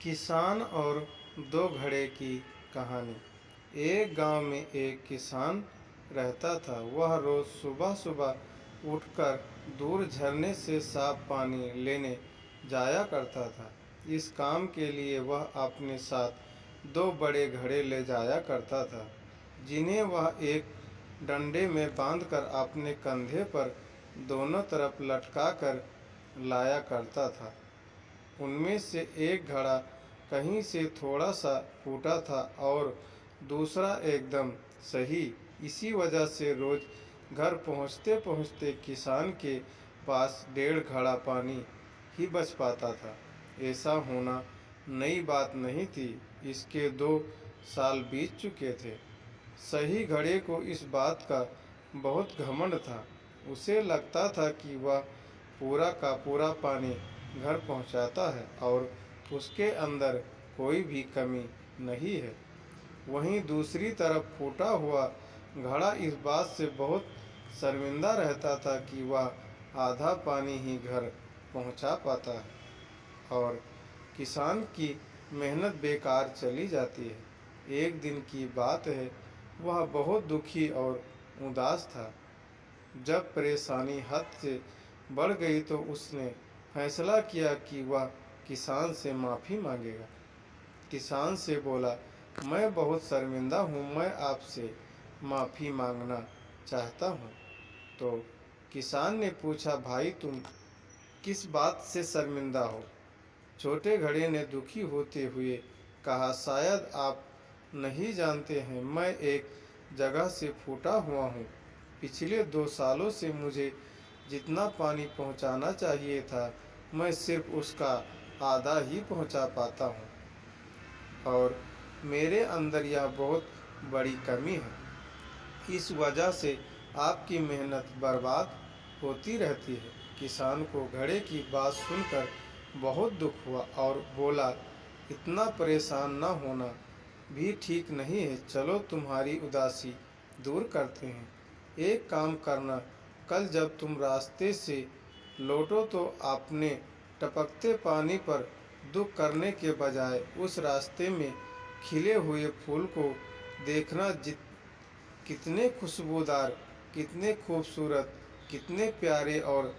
किसान और दो घड़े की कहानी। एक गांव में एक किसान रहता था। वह रोज सुबह सुबह उठकर दूर झरने से साफ पानी लेने जाया करता था। इस काम के लिए वह अपने साथ दो बड़े घड़े ले जाया करता था, जिन्हें वह एक डंडे में बांधकर अपने कंधे पर दोनों तरफ लटका कर लाया करता था। उनमें से एक घड़ा कहीं से थोड़ा सा फूटा था और दूसरा एकदम सही। इसी वजह से रोज घर पहुंचते पहुंचते किसान के पास 1.5 घड़ा पानी ही बच पाता था। ऐसा होना नई बात नहीं थी। इसके 2 साल बीत चुके थे। सही घड़े को इस बात का बहुत घमंड था। उसे लगता था कि वह पूरा का पूरा पानी घर पहुंचाता है और उसके अंदर कोई भी कमी नहीं है। वहीं दूसरी तरफ फूटा हुआ घड़ा इस बात से बहुत शर्मिंदा रहता था कि वह आधा पानी ही घर पहुंचा पाता है और किसान की मेहनत बेकार चली जाती है। एक दिन की बात है, वह बहुत दुखी और उदास था। जब परेशानी हद से बढ़ गई तो उसने फैसला किया कि वह किसान से माफ़ी मांगेगा। किसान से बोला, मैं बहुत शर्मिंदा हूँ, मैं आपसे माफ़ी मांगना चाहता हूँ। तो किसान ने पूछा, भाई तुम किस बात से शर्मिंदा हो? छोटे घड़े ने दुखी होते हुए कहा, शायद आप नहीं जानते हैं, मैं एक जगह से फूटा हुआ हूँ। पिछले 2 सालों से मुझे जितना पानी पहुँचाना चाहिए था, मैं सिर्फ उसका आधा ही पहुँचा पाता हूँ और मेरे अंदर यह बहुत बड़ी कमी है। इस वजह से आपकी मेहनत बर्बाद होती रहती है। किसान को घड़े की बात सुनकर बहुत दुख हुआ और बोला, इतना परेशान न होना भी ठीक नहीं है। चलो तुम्हारी उदासी दूर करते हैं। एक काम करना, कल जब तुम रास्ते से लौटो तो अपने टपकते पानी पर दुख करने के बजाय उस रास्ते में खिले हुए फूल को देखना। कितने खुशबूदार, कितने खूबसूरत, कितने प्यारे, और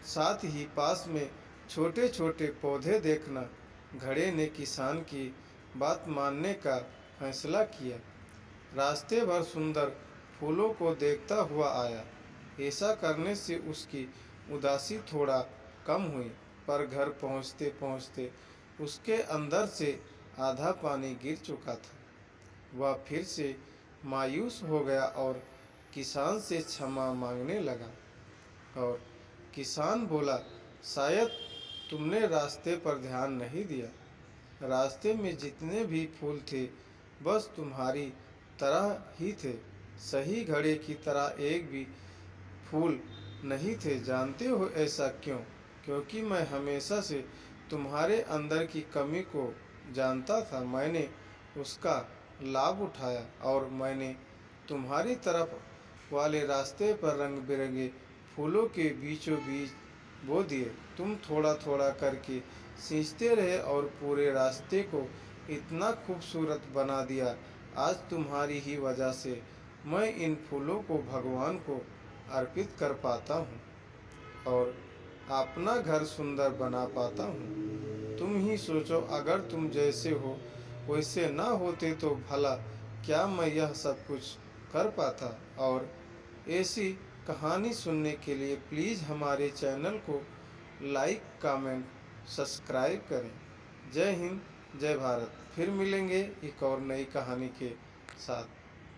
साथ ही पास में छोटे छोटे पौधे देखना। घड़े ने किसान की बात मानने का फैसला किया। रास्ते भर सुंदर फूलों को देखता हुआ आया। ऐसा करने से उसकी उदासी थोड़ा कम हुई, पर घर पहुंचते पहुंचते उसके अंदर से आधा पानी गिर चुका था। वह फिर से मायूस हो गया और किसान से क्षमा मांगने लगा। और किसान बोला, शायद तुमने रास्ते पर ध्यान नहीं दिया। रास्ते में जितने भी फूल थे बस तुम्हारी तरह ही थे। सही घड़े की तरह एक भी फूल नहीं थे। जानते हो ऐसा क्यों? क्योंकि मैं हमेशा से तुम्हारे अंदर की कमी को जानता था। मैंने उसका लाभ उठाया और मैंने तुम्हारी तरफ वाले रास्ते पर रंग बिरंगे फूलों के बीचों बीच बो दिए। तुम थोड़ा थोड़ा करके सींचते रहे और पूरे रास्ते को इतना खूबसूरत बना दिया। आज तुम्हारी ही वजह से मैं इन फूलों को भगवान को अर्पित कर पाता हूँ और अपना घर सुंदर बना पाता हूँ। तुम ही सोचो, अगर तुम जैसे हो वैसे ना होते तो भला क्या मैं यह सब कुछ कर पाता? और ऐसी कहानी सुनने के लिए प्लीज़ हमारे चैनल को लाइक, कमेंट, सब्सक्राइब करें। जय हिंद, जय भारत। फिर मिलेंगे एक और नई कहानी के साथ।